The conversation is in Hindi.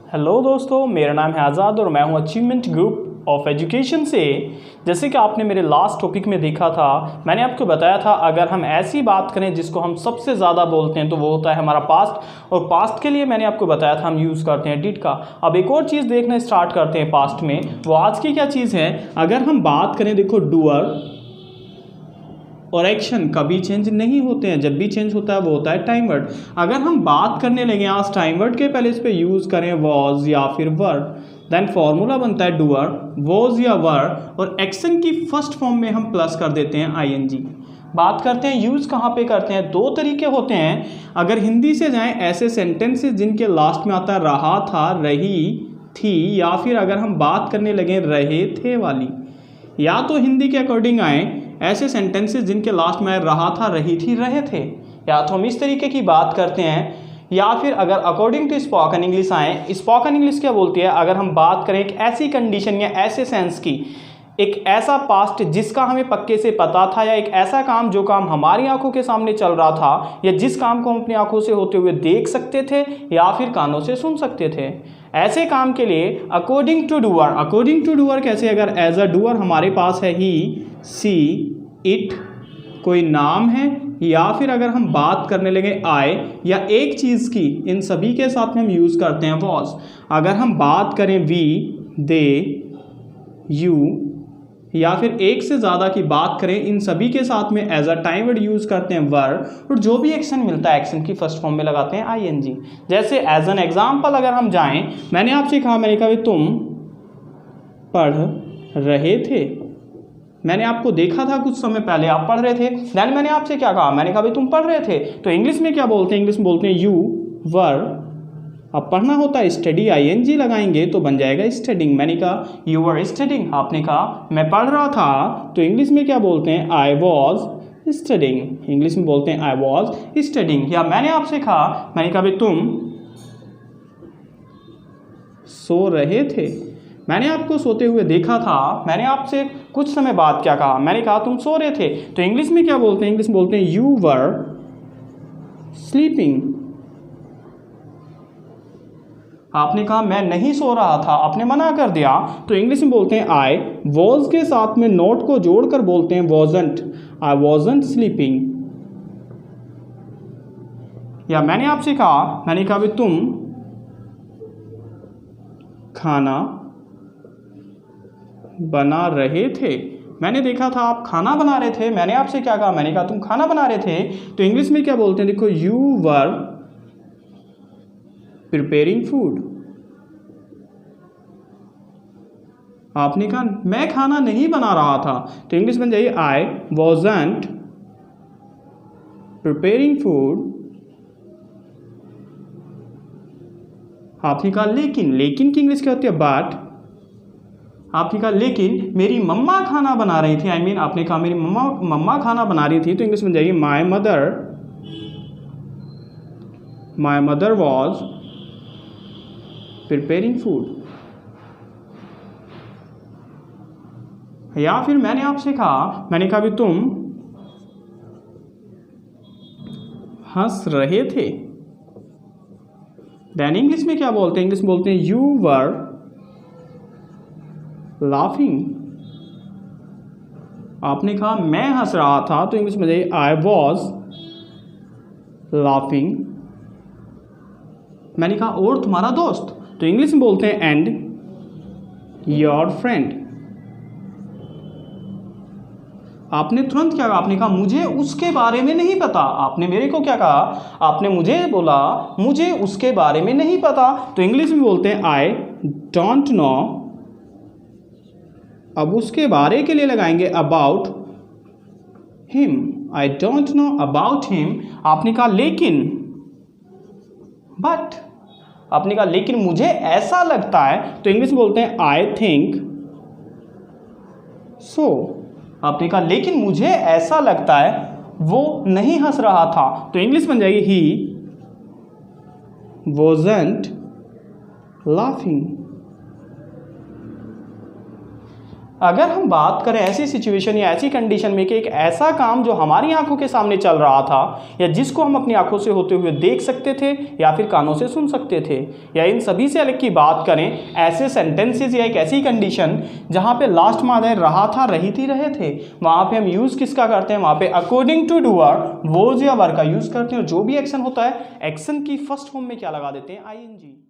हेलो दोस्तों, मेरा नाम है आज़ाद और मैं हूं अचीवमेंट ग्रुप ऑफ एजुकेशन से। जैसे कि आपने मेरे लास्ट टॉपिक में देखा था, मैंने आपको बताया था अगर हम ऐसी बात करें जिसको हम सबसे ज़्यादा बोलते हैं तो वो होता है हमारा पास्ट। और पास्ट के लिए मैंने आपको बताया था हम यूज़ करते हैं डिड का। अब एक और चीज़ देखना स्टार्ट करते हैं पास्ट में, वो आज की क्या चीज़ है। अगर हम बात करें, देखो डूअर और एक्शन कभी चेंज नहीं होते हैं, जब भी चेंज होता है वो होता है टाइम वर्ड। अगर हम बात करने लगे आज टाइम वर्ड के पहले इस पर यूज़ करें वॉज या फिर वर, देन फॉर्मूला बनता है डूअर वॉज या वर, और एक्शन की फर्स्ट फॉर्म में हम प्लस कर देते हैं आईएनजी। बात करते हैं यूज़ कहाँ पे करते हैं। दो तरीके होते हैं। अगर हिंदी से जाएं, ऐसे सेंटेंसेस जिनके लास्ट में आता है रहा था, रही थी, या फिर अगर हम बात करने लगे रहे थे वाली, या तो हिंदी के अकॉर्डिंग आए ऐसे सेंटेंसेस जिनके लास्ट में रहा था, रही थी, रहे थे, या तो हम इस तरीके की बात करते हैं। या फिर अगर अकॉर्डिंग टू स्पोकन इंग्लिश आए, स्पोकन इंग्लिश क्या बोलती है, अगर हम बात करें एक ऐसी कंडीशन या ऐसे सेंस की, एक ऐसा पास्ट जिसका हमें पक्के से पता था, या एक ऐसा काम जो काम हमारी आंखों के सामने चल रहा था, या जिस काम को हम अपनी आंखों से होते हुए देख सकते थे या फिर कानों से सुन सकते थे, ऐसे काम के लिए according to doer. According to doer कैसे, अगर एज अ डूअर हमारे पास है ही, सी, इट, कोई नाम है, या फिर अगर हम बात करने लगे आए या एक चीज़ की, इन सभी के साथ में हम यूज़ करते हैं वॉज। अगर हम बात करें वी, दे, यू, या फिर एक से ज़्यादा की बात करें, इन सभी के साथ में as a time word use करते हैं वर, और जो भी एक्शन मिलता है एक्शन की फर्स्ट फॉर्म में लगाते हैं आईएनजी। जैसे एज एन एग्जाम्पल अगर हम जाएं, मैंने आपसे कहा, मैंने कहा तुम पढ़ रहे थे। मैंने आपको देखा था कुछ समय पहले आप पढ़ रहे थे, देन मैंने आपसे क्या कहा, मैंने कहा भाई तुम पढ़ रहे थे। तो इंग्लिश में क्या बोलते हैं, इंग्लिश में बोलते हैं यू वर। अब पढ़ना होता है स्टडी, आईएनजी लगाएंगे तो बन जाएगा स्टडिंग। मैंने कहा यू वर स्टडिंग, आपने कहा मैं पढ़ रहा था, तो इंग्लिश में क्या बोलते हैं, आई वॉज स्टडिंग। इंग्लिश में बोलते हैं आई वॉज स्टडिंग। या मैंने आपसे कहा, मैंने कहा भाई तुम सो रहे थे। मैंने आपको सोते हुए देखा था, मैंने आपसे कुछ समय बाद क्या कहा, मैंने कहा तुम सो रहे थे। तो इंग्लिश में क्या बोलते हैं, इंग्लिश में बोलते हैं यू वर स्लीपिंग। आपने कहा मैं नहीं सो रहा था, आपने मना कर दिया, तो इंग्लिश में बोलते हैं आई वॉज के साथ में नोट को जोड़कर बोलते हैं वॉजंट, आई वॉजंट स्लीपिंग। या मैंने आपसे कहा, मैंने कहा भाई तुम खाना बना रहे थे। मैंने देखा था आप खाना बना रहे थे, मैंने आपसे क्या कहा, मैंने कहा तुम खाना बना रहे थे। तो इंग्लिश में क्या बोलते हैं, देखो यू वर प्रिपेयरिंग फूड। आपने कहा मैं खाना नहीं बना रहा था, तो इंग्लिश बन जाइए आई वॉजंट प्रिपेयरिंग फूड। आपने कहा लेकिन, लेकिन की इंग्लिश क्या होती है, बट। आपने कहा लेकिन मेरी मम्मा खाना बना रही थी, आई मीन आपने कहा मेरी मम्मा खाना बना रही थी, तो इंग्लिश बन जाइए my mother was preparing food. या फिर मैंने आपसे कहा, मैंने कहा भी तुम हंस रहे थे। देन इंग्लिश में क्या बोलते हैं, इंग्लिश में बोलते हैं यू वर लाफिंग। आपने कहा मैं हंस रहा था, तो इंग्लिश में जाइए आई वॉज लाफिंग। मैंने कहा और तुम्हारा दोस्त, तो इंग्लिश में बोलते हैं एंड योर फ्रेंड। आपने तुरंत क्या कहा, आपने कहा मुझे उसके बारे में नहीं पता। आपने मेरे को क्या कहा, आपने मुझे बोला मुझे उसके बारे में नहीं पता, तो इंग्लिश में बोलते हैं आई डोंट नो। अब उसके बारे के लिए लगाएंगे about him, I don't know about him. आपने कहा लेकिन, बट। आपने कहा लेकिन मुझे ऐसा लगता है, तो इंग्लिश में बोलते हैं आई थिंक सो। आपने कहा लेकिन मुझे ऐसा लगता है वो नहीं हंस रहा था, तो इंग्लिश बन जाएगी ही वॉजंट लाफिंग। अगर हम बात करें ऐसी सिचुएशन या ऐसी कंडीशन में कि एक ऐसा काम जो हमारी आंखों के सामने चल रहा था या जिसको हम अपनी आंखों से होते हुए देख सकते थे या फिर कानों से सुन सकते थे, या इन सभी से अलग की बात करें ऐसे सेंटेंसेस या एक ऐसी कंडीशन जहां पे लास्ट में आधा रहा था, रही थी, रहे थे, वहां पे हम यूज़ किसका करते हैं? वहां पे अकॉर्डिंग टू डूअर वोज या वर का यूज़ करते हैं और जो भी एक्शन होता है एक्शन की फर्स्ट फॉर्म में क्या लगा देते हैं? आईएनजी।